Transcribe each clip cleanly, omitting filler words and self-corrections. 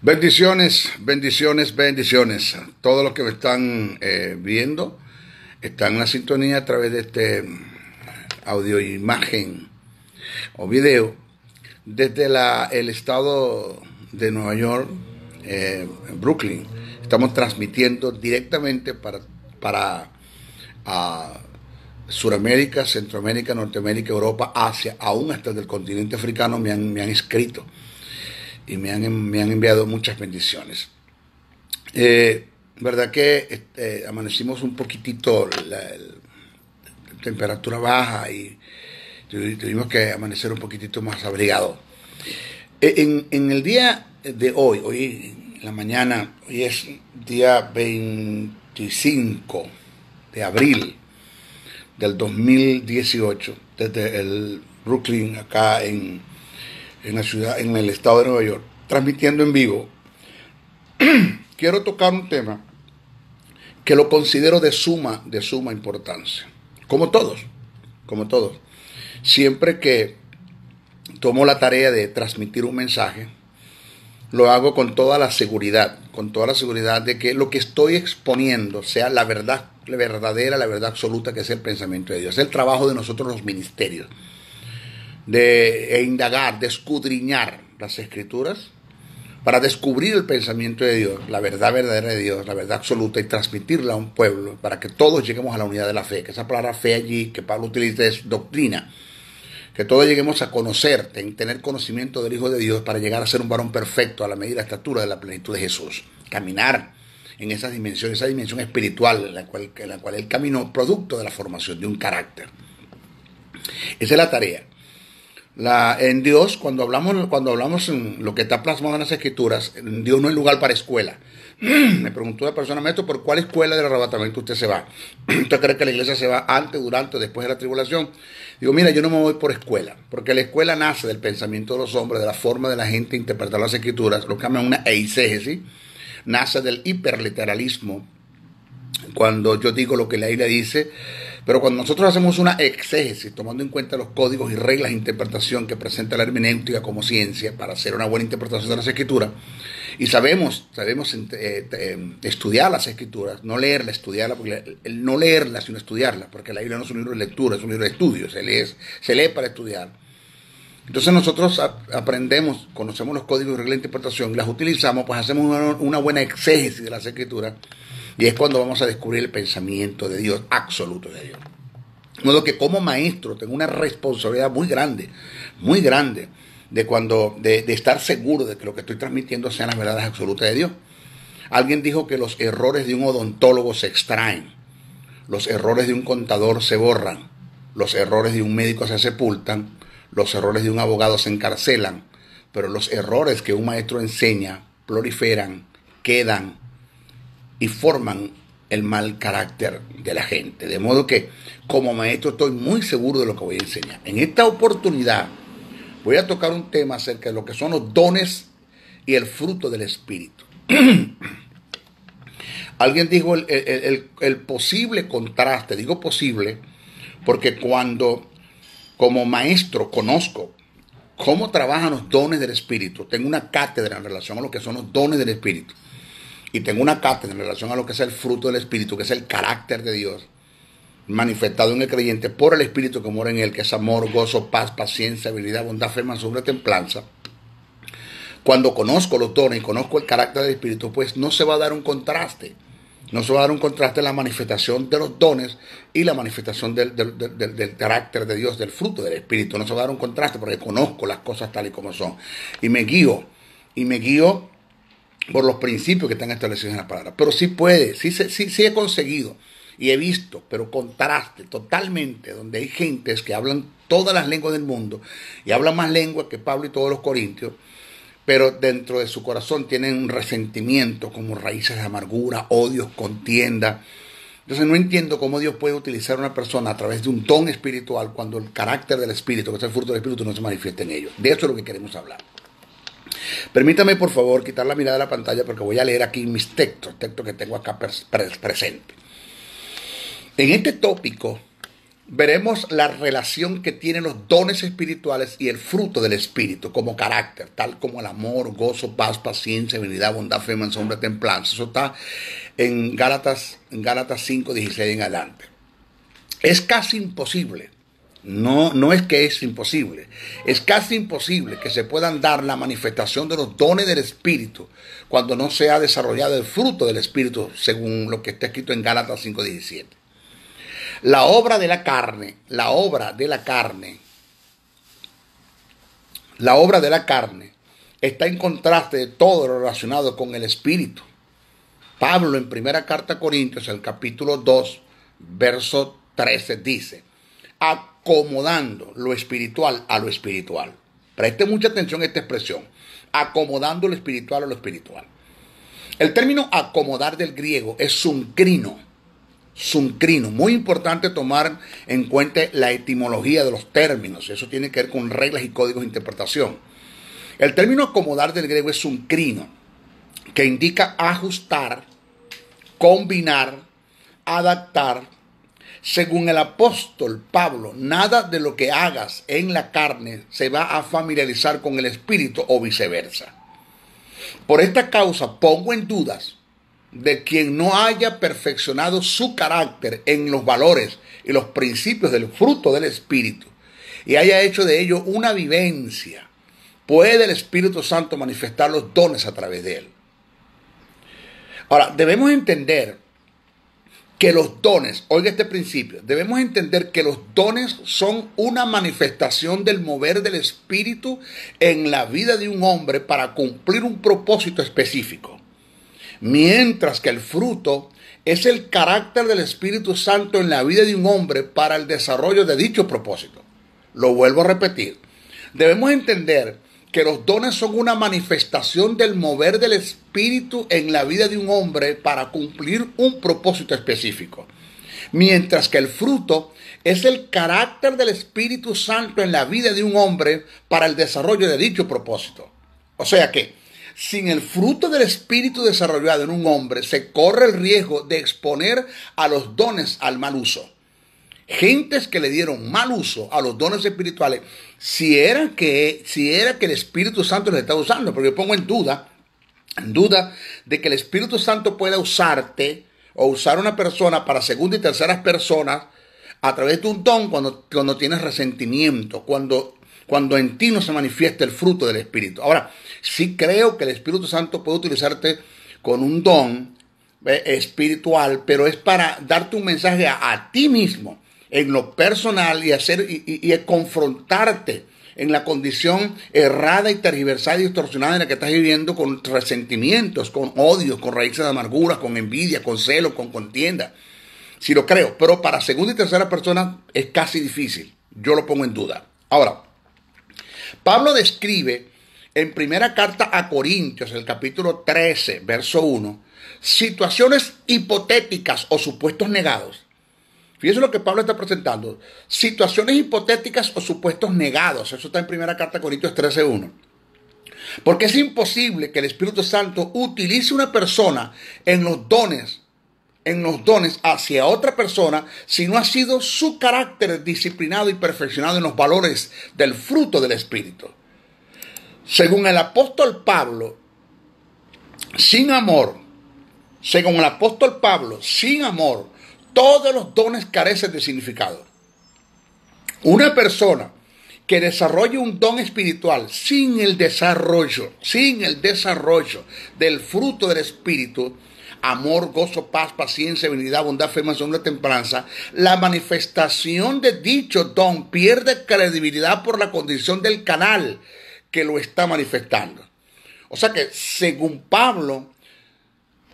Bendiciones, bendiciones, bendiciones. Todos los que me están viendo están en la sintonía a través de este audio, imagen o video desde el estado de Nueva York, Brooklyn. Estamos transmitiendo directamente para Suramérica, Centroamérica, Norteamérica, Europa, Asia, aún hasta el continente africano me han escrito y me han enviado muchas bendiciones. Verdad que amanecimos un poquitito, la temperatura baja y tuvimos que amanecer un poquitito más abrigado. En el día de hoy en la mañana, hoy es día 25 de abril del 2018, desde el Brooklyn, acá en la ciudad, en el estado de Nueva York, transmitiendo en vivo. Quiero tocar un tema que lo considero de suma importancia, como todos. Siempre que tomo la tarea de transmitir un mensaje, lo hago con toda la seguridad de que lo que estoy exponiendo sea la verdad, la verdadera, la verdad absoluta, que es el pensamiento de Dios. Es el trabajo de nosotros los ministerios, de indagar, de escudriñar las escrituras para descubrir el pensamiento de Dios, la verdad verdadera de Dios, la verdad absoluta, y transmitirla a un pueblo para que todos lleguemos a la unidad de la fe. Que esa palabra fe allí que Pablo utiliza es doctrina. Que todos lleguemos a conocer, tener conocimiento del Hijo de Dios para llegar a ser un varón perfecto a la medida y la estatura de la plenitud de Jesús. Caminar en esa dimensión espiritual en la cual él caminó, producto de la formación de un carácter. Esa es la tarea. En Dios, cuando hablamos en lo que está plasmado en las Escrituras, en Dios no hay lugar para escuela. Me preguntó una persona, maestro, ¿por cuál escuela del arrebatamiento usted se va? ¿Usted cree que la iglesia se va antes, durante o después de la tribulación? Digo, mira, yo no me voy por escuela, porque la escuela nace del pensamiento de los hombres, de la forma de la gente interpretar las Escrituras, lo que llaman una eisegesis, nace del hiperliteralismo, cuando yo digo lo que la Biblia dice. Pero cuando nosotros hacemos una exégesis, tomando en cuenta los códigos y reglas de interpretación que presenta la hermenéutica como ciencia para hacer una buena interpretación de las Escrituras, y sabemos estudiar las Escrituras, no leerlas, estudiarlas, porque no leerlas sino estudiarlas, porque la Biblia no es un libro de lectura, es un libro de estudio, se lee para estudiar. Entonces nosotros aprendemos, conocemos los códigos y reglas de interpretación, y las utilizamos, pues hacemos una buena exégesis de las Escrituras. Y es cuando vamos a descubrir el pensamiento de Dios, absoluto de Dios. De modo que como maestro tengo una responsabilidad muy grande, de estar seguro de que lo que estoy transmitiendo sean las verdades absolutas de Dios. Alguien dijo que los errores de un odontólogo se extraen, los errores de un contador se borran, los errores de un médico se sepultan, los errores de un abogado se encarcelan, pero los errores que un maestro enseña proliferan, quedan y forman el mal carácter de la gente. De modo que como maestro estoy muy seguro de lo que voy a enseñar. En esta oportunidad voy a tocar un tema acerca de lo que son los dones y el fruto del Espíritu. Alguien dijo el posible contraste. Digo posible porque cuando como maestro conozco cómo trabajan los dones del Espíritu, tengo una cátedra en relación a lo que son los dones del Espíritu. Y tengo una cátedra en relación a lo que es el fruto del Espíritu, que es el carácter de Dios, manifestado en el creyente por el Espíritu que mora en él, que es amor, gozo, paz, paciencia, habilidad, bondad, fe, mansedumbre, templanza. Cuando conozco los dones y conozco el carácter del Espíritu, pues no se va a dar un contraste. No se va a dar un contraste en la manifestación de los dones y la manifestación del carácter de Dios, del fruto del Espíritu. No se va a dar un contraste porque conozco las cosas tal y como son. Y me guío por los principios que están establecidos en la palabra. Pero sí he conseguido y he visto, pero contraste totalmente, donde hay gentes que hablan todas las lenguas del mundo y hablan más lenguas que Pablo y todos los corintios, pero dentro de su corazón tienen un resentimiento como raíces de amargura, odios, contienda. Entonces no entiendo cómo Dios puede utilizar a una persona a través de un don espiritual cuando el carácter del Espíritu, que es el fruto del Espíritu, no se manifiesta en ellos. De eso es lo que queremos hablar. Permítame, por favor, quitar la mirada de la pantalla porque voy a leer aquí mis textos que tengo acá presentes. En este tópico veremos la relación que tienen los dones espirituales y el fruto del Espíritu como carácter, tal como el amor, gozo, paz, paciencia, benignidad, bondad, fe, mansedumbre, templanza. Eso está en Gálatas 5, 16 en adelante. Es casi imposible, no es que es imposible, es casi imposible que se puedan dar la manifestación de los dones del Espíritu cuando no se ha desarrollado el fruto del Espíritu, según lo que está escrito en Gálatas 5, 17. La obra de la carne está en contraste de todo lo relacionado con el Espíritu. Pablo en primera carta a Corintios, el capítulo 2, verso 13, dice: acomodando lo espiritual a lo espiritual. Preste mucha atención a esta expresión: acomodando lo espiritual a lo espiritual. El término acomodar del griego es sunkrino. Muy importante tomar en cuenta la etimología de los términos. Eso tiene que ver con reglas y códigos de interpretación. El término acomodar del griego es sunkrino, que indica ajustar, combinar, adaptar. Según el apóstol Pablo, nada de lo que hagas en la carne se va a familiarizar con el espíritu o viceversa. Por esta causa pongo en dudas de quien no haya perfeccionado su carácter en los valores y los principios del fruto del Espíritu y haya hecho de ello una vivencia. Puede el Espíritu Santo manifestar los dones a través de él. Ahora, debemos entender que los dones, oiga este principio, debemos entender que los dones son una manifestación del mover del Espíritu en la vida de un hombre para cumplir un propósito específico. Mientras que el fruto es el carácter del Espíritu Santo en la vida de un hombre para el desarrollo de dicho propósito. Lo vuelvo a repetir. Debemos entender que los dones son una manifestación del mover del Espíritu en la vida de un hombre para cumplir un propósito específico. Mientras que el fruto es el carácter del Espíritu Santo en la vida de un hombre para el desarrollo de dicho propósito. O sea que, sin el fruto del Espíritu desarrollado en un hombre, se corre el riesgo de exponer a los dones al mal uso. Gentes que le dieron mal uso a los dones espirituales, si era que el Espíritu Santo les estaba usando, porque yo pongo en duda de que el Espíritu Santo pueda usarte o usar a una persona para segunda y terceras personas a través de un don cuando tienes resentimiento, cuando en ti no se manifiesta el fruto del Espíritu. Ahora, sí creo que el Espíritu Santo puede utilizarte con un don espiritual, pero es para darte un mensaje a ti mismo, en lo personal, y confrontarte en la condición errada y tergiversada y distorsionada en la que estás viviendo, con resentimientos, con odios, con raíces de amargura, con envidia, con celos, con contienda. Sí lo creo, pero para segunda y tercera persona es casi difícil. Yo lo pongo en duda. Ahora, Pablo describe en primera carta a Corintios, el capítulo 13, verso 1, situaciones hipotéticas o supuestos negados. Fíjense lo que Pablo está presentando. Situaciones hipotéticas o supuestos negados. Eso está en primera carta a Corintios 13, 1. Porque es imposible que el Espíritu Santo utilice una persona en los dones hacia otra persona si no ha sido su carácter disciplinado y perfeccionado en los valores del fruto del Espíritu. Según el apóstol Pablo, sin amor, todos los dones carecen de significado. Una persona que desarrolle un don espiritual sin el desarrollo del fruto del Espíritu, amor, gozo, paz, paciencia, benignidad, bondad, fe, mansedumbre, templanza, la manifestación de dicho don pierde credibilidad por la condición del canal que lo está manifestando. O sea que, según Pablo,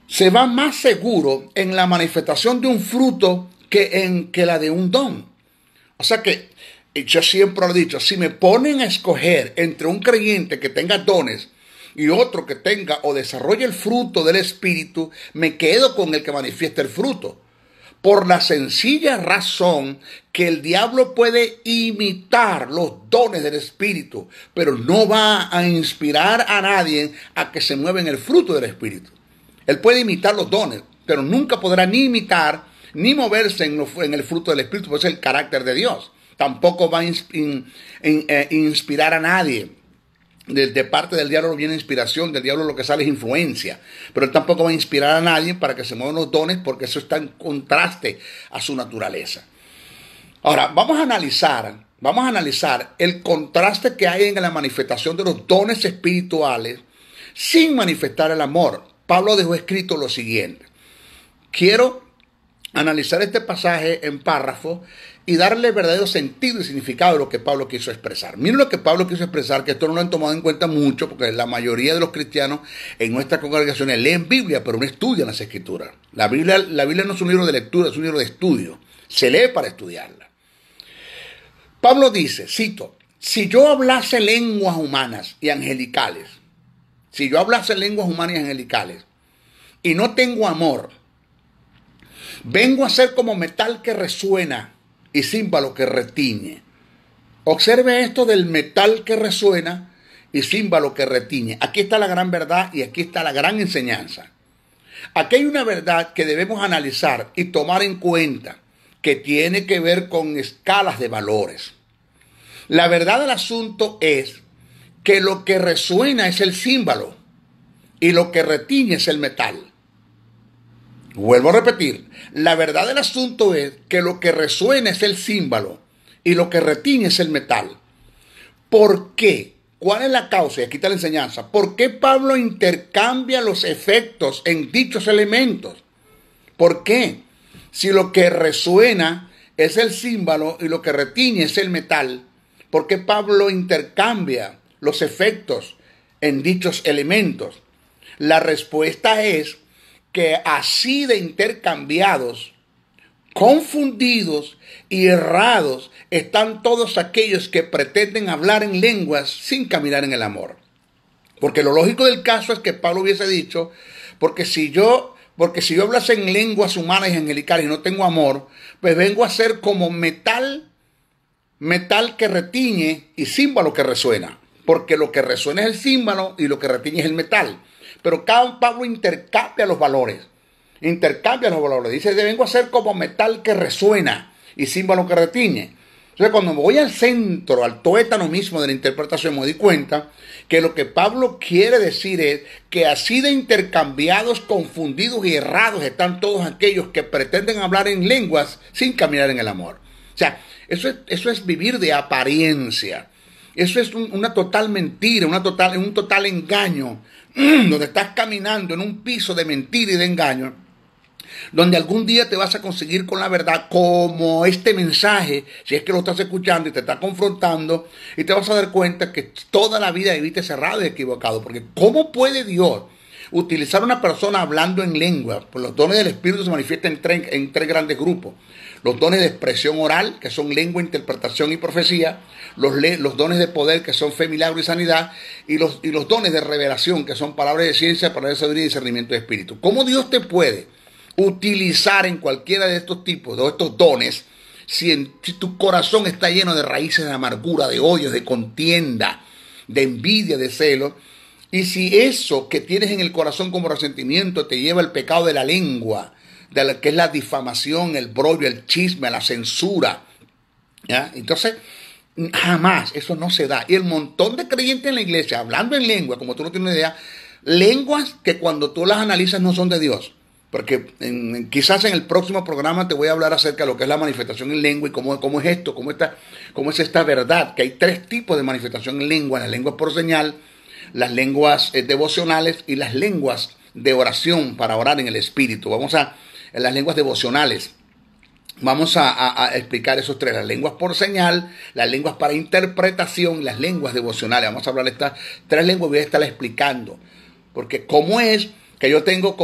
se va más seguro en la manifestación de un fruto que la de un don. O sea que, yo siempre lo he dicho, si me ponen a escoger entre un creyente que tenga dones y otro que tenga o desarrolle el fruto del Espíritu, me quedo con el que manifiesta el fruto. Por la sencilla razón que el diablo puede imitar los dones del Espíritu, pero no va a inspirar a nadie a que se mueva en el fruto del Espíritu. Él puede imitar los dones, pero nunca podrá ni imitar ni moverse en el fruto del Espíritu, pues es el carácter de Dios. Tampoco va a inspirar a nadie. De parte del diablo viene inspiración, del diablo lo que sale es influencia, pero él tampoco va a inspirar a nadie para que se muevan los dones, porque eso está en contraste a su naturaleza. Ahora, vamos a analizar el contraste que hay en la manifestación de los dones espirituales sin manifestar el amor. Pablo dejó escrito lo siguiente. Quiero analizar este pasaje en párrafos y darle verdadero sentido y significado de lo que Pablo quiso expresar. Miren lo que Pablo quiso expresar, que esto no lo han tomado en cuenta mucho, porque la mayoría de los cristianos en nuestras congregaciones leen Biblia, pero no estudian las Escrituras. La Biblia no es un libro de lectura, es un libro de estudio. Se lee para estudiarla. Pablo dice, cito, si yo hablase lenguas humanas y angelicales, y no tengo amor, vengo a ser como metal que resuena y címbalo que retiñe. Observe esto del metal que resuena y címbalo que retiñe. Aquí está la gran verdad y aquí está la gran enseñanza. Aquí hay una verdad que debemos analizar y tomar en cuenta, que tiene que ver con escalas de valores. La verdad del asunto es que lo que resuena es el címbalo y lo que retiñe es el metal. Vuelvo a repetir, la verdad del asunto es que lo que resuena es el címbalo y lo que retiñe es el metal. ¿Por qué? ¿Cuál es la causa? Y aquí está la enseñanza. ¿Por qué Pablo intercambia los efectos en dichos elementos? ¿Por qué? Si lo que resuena es el címbalo y lo que retiñe es el metal, ¿por qué Pablo intercambia los efectos en dichos elementos? La respuesta es que así de intercambiados, confundidos y errados están todos aquellos que pretenden hablar en lenguas sin caminar en el amor. Porque lo lógico del caso es que Pablo hubiese dicho, porque si yo hablase en lenguas humanas y angelicales y no tengo amor, pues vengo a ser como metal que retiñe y címbalo que resuena. Porque lo que resuena es el címbalo y lo que retiñe es el metal. Pero Pablo intercambia los valores. Dice, vengo a ser como metal que resuena y címbalo que retiñe. Entonces, cuando me voy al centro, al tuétano mismo de la interpretación, me doy cuenta que lo que Pablo quiere decir es que así de intercambiados, confundidos y errados están todos aquellos que pretenden hablar en lenguas sin caminar en el amor. O sea, eso es vivir de apariencia. Eso es una total mentira, un total engaño, donde estás caminando en un piso de mentira y de engaño, donde algún día te vas a conseguir con la verdad, como este mensaje, si es que lo estás escuchando y te está confrontando, y te vas a dar cuenta que toda la vida viviste cerrado y equivocado. Porque ¿cómo puede Dios utilizar a una persona hablando en lengua? Pues los dones del Espíritu se manifiestan en tres grandes grupos. Los dones de expresión oral, que son lengua, interpretación y profecía. Los dones de poder, que son fe, milagro y sanidad. Y los dones de revelación, que son palabras de ciencia, palabras de sabiduría y discernimiento de espíritu. ¿Cómo Dios te puede utilizar en cualquiera de estos tipos, de estos dones, si tu corazón está lleno de raíces de amargura, de odio, de contienda, de envidia, de celo? Y si eso que tienes en el corazón como resentimiento te lleva al pecado de la lengua, que es la difamación, el brollo, el chisme, la censura, ¿ya? Entonces, jamás, eso no se da. Y el montón de creyentes en la iglesia, hablando en lengua, como tú no tienes idea, lenguas que cuando tú las analizas no son de Dios. Porque quizás en el próximo programa te voy a hablar acerca de lo que es la manifestación en lengua y cómo es esto, cómo es esta verdad, que hay tres tipos de manifestación en lengua: las lenguas por señal, las lenguas devocionales y las lenguas de oración para orar en el Espíritu. En las lenguas devocionales, vamos a explicar esos tres: las lenguas por señal, las lenguas para interpretación y las lenguas devocionales. Vamos a hablar de estas tres lenguas y voy a estar explicando. Porque cómo es que yo tengo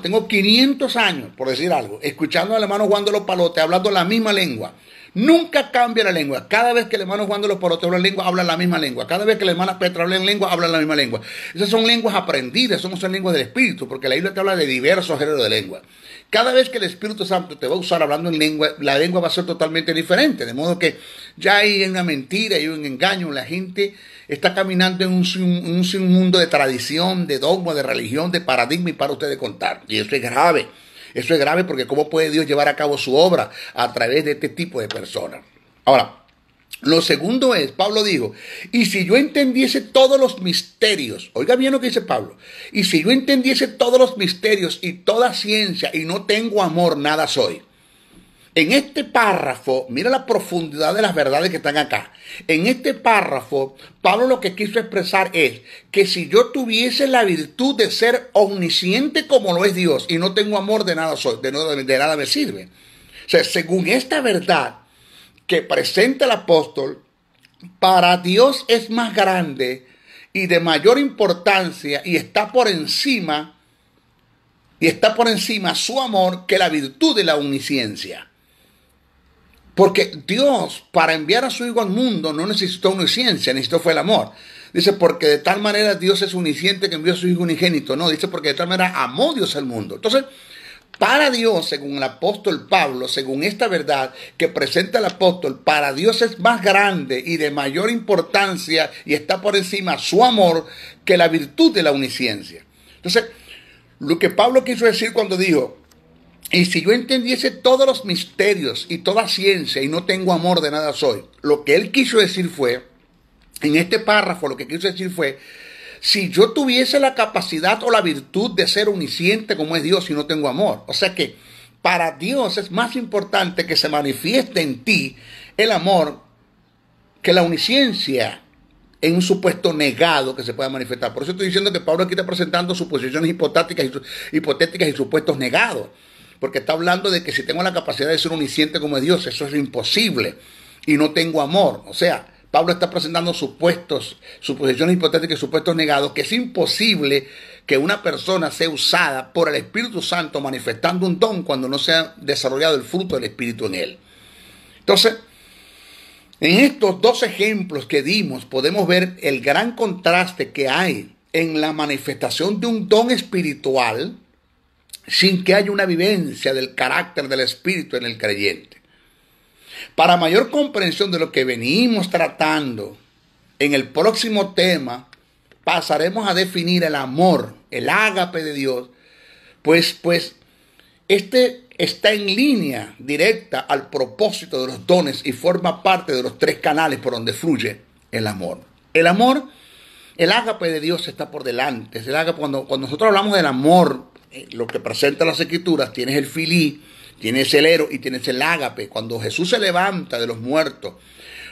tengo 500 años, por decir algo, escuchando al hermano Juan de los Palotes hablando la misma lengua. Nunca cambia la lengua. Cada vez que el hermano Juan de los Palotes habla en lengua, habla la misma lengua. Cada vez que la hermana Petra habla en lengua, habla la misma lengua. Esas son lenguas aprendidas, no son lenguas del Espíritu, porque la Biblia te habla de diversos géneros de lengua. Cada vez que el Espíritu Santo te va a usar hablando en lengua, la lengua va a ser totalmente diferente. De modo que ya hay una mentira, hay un engaño. La gente está caminando en un mundo de tradición, de dogma, de religión, de paradigma y para ustedes contar. Y eso es grave. Eso es grave porque ¿cómo puede Dios llevar a cabo su obra a través de este tipo de personas? Ahora, lo segundo es, Pablo dijo, y si yo entendiese todos los misterios, oiga bien lo que dice Pablo, y si yo entendiese todos los misterios y toda ciencia y no tengo amor, nada soy. En este párrafo, mira la profundidad de las verdades que están acá. En este párrafo, Pablo lo que quiso expresar es que si yo tuviese la virtud de ser omnisciente como lo es Dios y no tengo amor, de nada soy, de nada me sirve. O sea, según esta verdad que presenta el apóstol, para Dios es más grande y de mayor importancia y está por encima su amor que la virtud de la omnisciencia. Porque Dios, para enviar a su Hijo al mundo, no necesitó omnisciencia, necesitó fue el amor. Dice, porque de tal manera Dios es omnisciente que envió a su Hijo unigénito. No, dice, porque de tal manera amó Dios al mundo. Entonces, para Dios, según el apóstol Pablo, según esta verdad que presenta el apóstol, para Dios es más grande y de mayor importancia y está por encima su amor que la virtud de la omnisciencia. Entonces, lo que Pablo quiso decir cuando dijo, y si yo entendiese todos los misterios y toda ciencia y no tengo amor, de nada soy. Lo que él quiso decir fue, en este párrafo lo que quiso decir fue, si yo tuviese la capacidad o la virtud de ser omnisciente como es Dios y no tengo amor. O sea que para Dios es más importante que se manifieste en ti el amor que la omnisciencia en un supuesto negado que se pueda manifestar. Por eso estoy diciendo que Pablo aquí está presentando suposiciones hipotéticas y supuestos negados. Porque está hablando de que si tengo la capacidad de ser omnisciente como es Dios, eso es imposible. Y no tengo amor. O sea, Pablo está presentando suposiciones hipotéticas y supuestos negados, que es imposible que una persona sea usada por el Espíritu Santo manifestando un don cuando no se ha desarrollado el fruto del Espíritu en él. Entonces, en estos dos ejemplos que dimos, podemos ver el gran contraste que hay en la manifestación de un don espiritual sin que haya una vivencia del carácter del Espíritu en el creyente. Para mayor comprensión de lo que venimos tratando, en el próximo tema pasaremos a definir el amor, el ágape de Dios, pues este está en línea directa al propósito de los dones y forma parte de los tres canales por donde fluye el amor. El amor, el ágape de Dios está por delante. Es el ágape, cuando nosotros hablamos del amor, lo que presenta las Escrituras, tienes el filí, tienes el ero y tienes el ágape. Cuando Jesús se levanta de los muertos,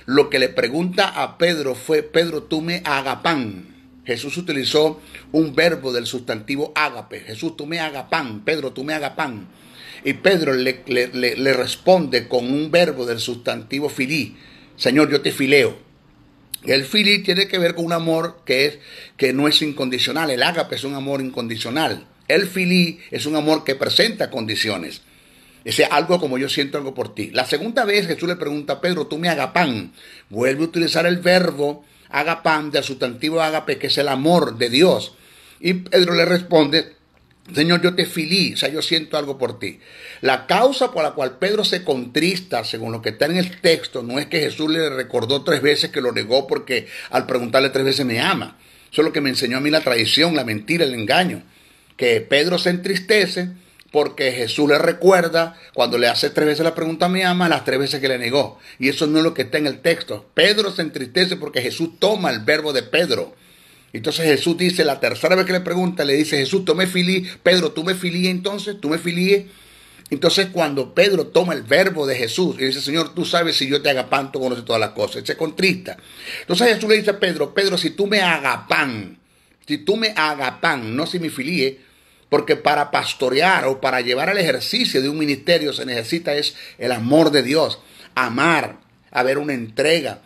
lo que le pregunta a Pedro fue, Pedro, tú me agapán. Jesús utilizó un verbo del sustantivo ágape. Jesús, tú me agapán. Pedro, tú me agapán. Y Pedro le responde con un verbo del sustantivo filí. Señor, yo te fileo. El filí tiene que ver con un amor que no es incondicional. El ágape es un amor incondicional. El filí es un amor que presenta condiciones. Ese algo como yo siento algo por ti. La segunda vez Jesús le pregunta a Pedro, tú me agapán. Vuelve a utilizar el verbo agapán del sustantivo ágape, que es el amor de Dios. Y Pedro le responde, Señor, yo te filí, o sea, yo siento algo por ti. La causa por la cual Pedro se contrista, según lo que está en el texto, no es que Jesús le recordó 3 veces que lo negó porque al preguntarle 3 veces me ama. Eso es lo que me enseñó a mí la tradición, la mentira, el engaño. Que Pedro se entristece porque Jesús le recuerda cuando le hace 3 veces la pregunta me ama, las 3 veces que le negó. Y eso no es lo que está en el texto. Pedro se entristece porque Jesús toma el verbo de Pedro. Entonces Jesús dice, la tercera vez que le pregunta, le dice, Jesús, tú me filí. Pedro, tú me filí entonces, tú me filí. Entonces cuando Pedro toma el verbo de Jesús y dice, Señor, tú sabes si yo te agapán, tú conoces todas las cosas. Él se contrista. Entonces Jesús le dice a Pedro, Pedro, si tú me agapán, no si me filíe, porque para pastorear o para llevar al ejercicio de un ministerio se necesita es el amor de Dios, amar, haber una entrega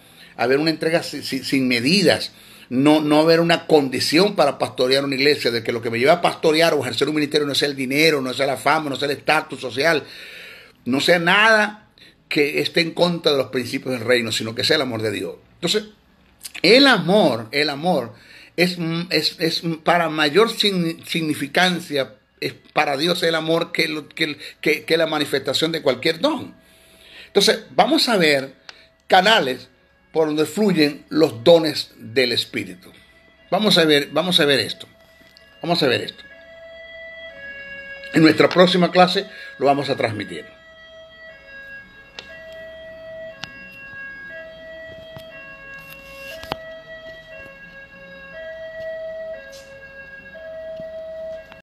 sin medidas, no haber una condición para pastorear una iglesia, de que lo que me lleva a pastorear o ejercer un ministerio no sea el dinero, no sea la fama, no sea el estatus social, no sea nada que esté en contra de los principios del reino, sino que sea el amor de Dios. Entonces, el amor es para mayor significancia, es para Dios el amor que la manifestación de cualquier don. Entonces, vamos a ver canales por donde fluyen los dones del Espíritu. Vamos a ver esto. En nuestra próxima clase lo vamos a transmitir.